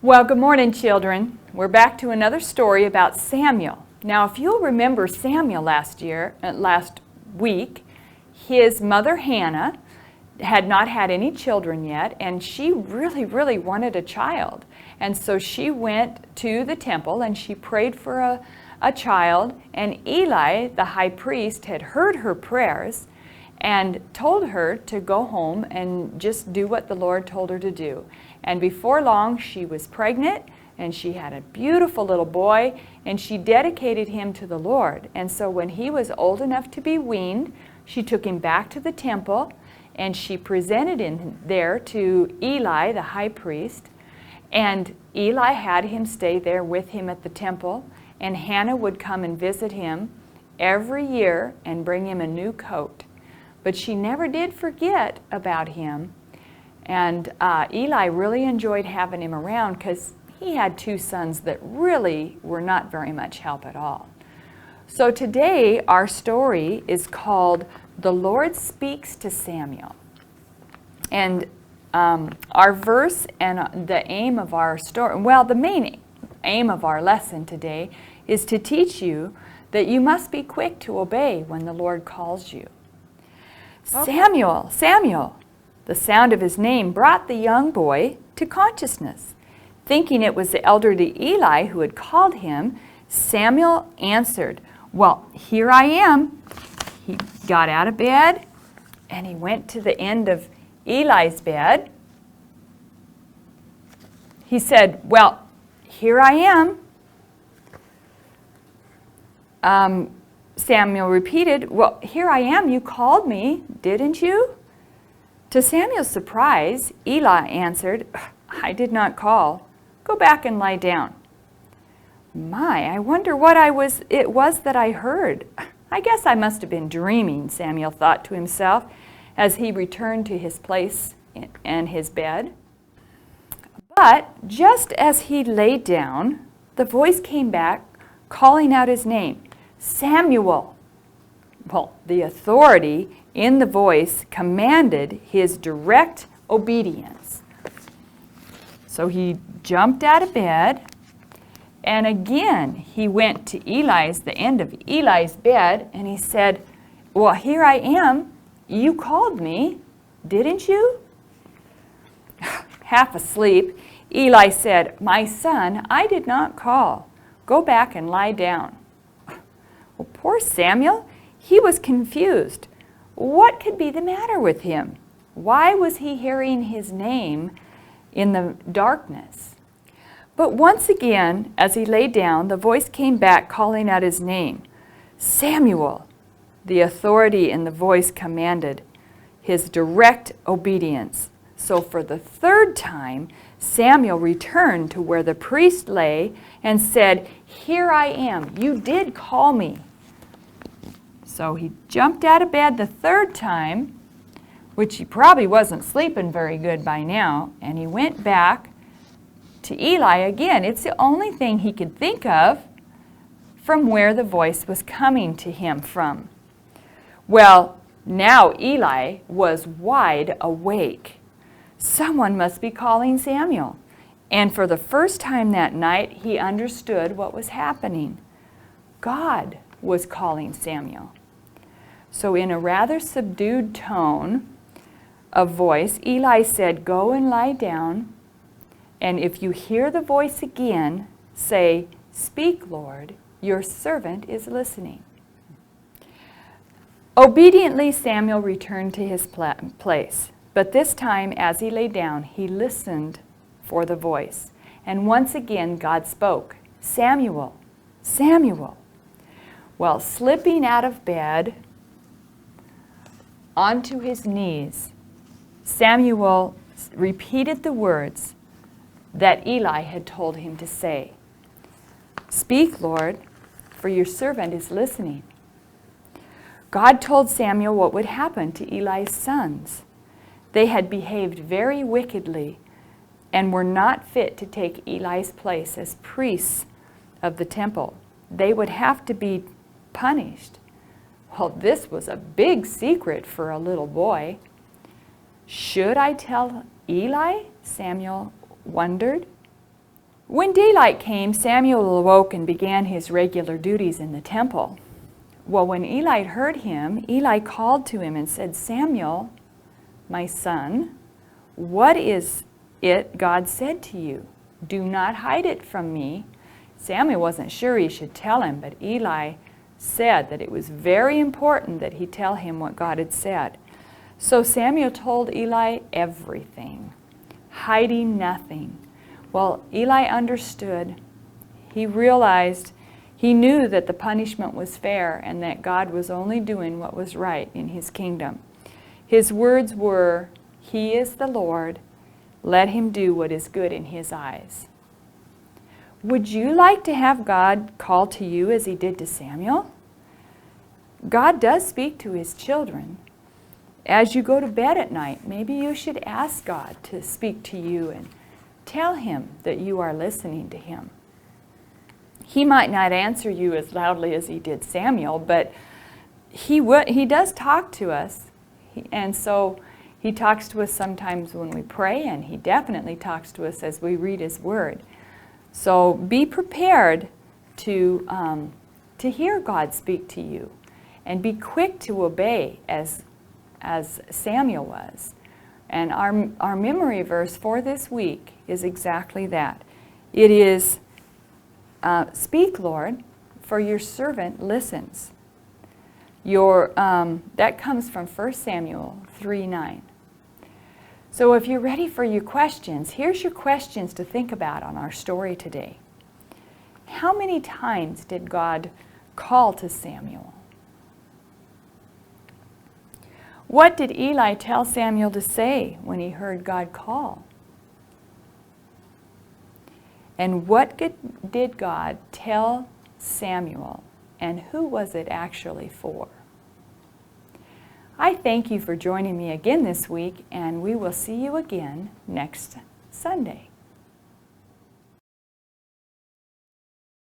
Well, good morning, children. We're back to another story about Samuel. Now, if you'll remember Samuel last week, his mother Hannah had not had any children yet, and she really wanted a child. And so she went to the temple and she prayed for a child, and Eli, the high priest, had heard her prayers and told her to go home and just do what the Lord told her to do. And before long, she was pregnant, and she had a beautiful little boy, and she dedicated him to the Lord. And so when he was old enough to be weaned, she took him back to the temple, and she presented him there to Eli, the high priest. And Eli had him stay there with him at the temple, and Hannah would come and visit him every year and bring him a new coat. But she never did forget about him. And Eli really enjoyed having him around because he had two sons that really were not very much help at all. So today our story is called The Lord Speaks to Samuel. And our verse and the aim of our story, well, the main aim of our lesson today is to teach you that you must be quick to obey when the Lord calls you. Okay. Samuel, Samuel. The sound of his name brought the young boy to consciousness. Thinking it was the elderly Eli who had called him, Samuel answered, "Well, here I am." He got out of bed and he went to the end of Eli's bed. He said, "Well, here I am." Samuel repeated, "Well, here I am. You called me, didn't you?" To Samuel's surprise, Eli answered, "I did not call. Go back and lie down." "My, I wonder what it was that I heard. I guess I must have been dreaming," Samuel thought to himself as he returned to his place and his bed. But just as he lay down, the voice came back, calling out his name, "Samuel." Well, the authority in the voice commanded his direct obedience. So he jumped out of bed, and again he went to the end of Eli's bed, and he said, "Well, here I am. You called me, didn't you?" Half asleep, Eli said, "My son, I did not call. Go back and lie down." Well, poor Samuel, he was confused. What could be the matter with him? Why was he hearing his name in the darkness? But once again, as he lay down, the voice came back calling out his name, "Samuel." The authority in the voice commanded his direct obedience. So for the third time, Samuel returned to where the priest lay and said, "Here I am. You did call me." So he jumped out of bed the third time, which he probably wasn't sleeping very good by now, and he went back to Eli again. It's the only thing he could think of from where the voice was coming to him from. Well, now Eli was wide awake. Someone must be calling Samuel. And for the first time that night, he understood what was happening. God was calling Samuel. So in a rather subdued tone of voice, Eli said, "Go and lie down, and if you hear the voice again, say, 'Speak, Lord, your servant is listening.'" Obediently, Samuel returned to his place, but this time, as he lay down, he listened for the voice. And once again, God spoke, "Samuel, Samuel." Well, slipping out of bed onto his knees, Samuel repeated the words that Eli had told him to say. "Speak, Lord, for your servant is listening." God told Samuel what would happen to Eli's sons. They had behaved very wickedly and were not fit to take Eli's place as priests of the temple. They would have to be punished. Well, this was a big secret for a little boy. Should I tell Eli? Samuel wondered. When daylight came, Samuel awoke and began his regular duties in the temple. Well, when Eli heard him, Eli called to him and said, "Samuel, my son, what is it God said to you? Do not hide it from me." Samuel wasn't sure he should tell him, but Eli said that it was very important that he tell him what God had said. So Samuel told Eli everything, hiding nothing. Well, Eli understood. He realized, he knew that the punishment was fair and that God was only doing what was right in his kingdom. His words were, "He is the Lord. Let him do what is good in his eyes." Would you like to have God call to you as he did to Samuel? God does speak to his children. As you go to bed at night, maybe you should ask God to speak to you and tell him that you are listening to him. He might not answer you as loudly as he did Samuel, but he does talk to us. And so he talks to us sometimes when we pray, and he definitely talks to us as we read his word. So be prepared to hear God speak to you, and be quick to obey as Samuel was. And our memory verse for this week is exactly that. It is, "Speak, Lord, for your servant listens." That comes from 1 Samuel 3:9. So if you're ready for your questions, here's your questions to think about on our story today. How many times did God call to Samuel? What did Eli tell Samuel to say when he heard God call? And what did God tell Samuel, and who was it actually for? I thank you for joining me again this week, and we will see you again next Sunday.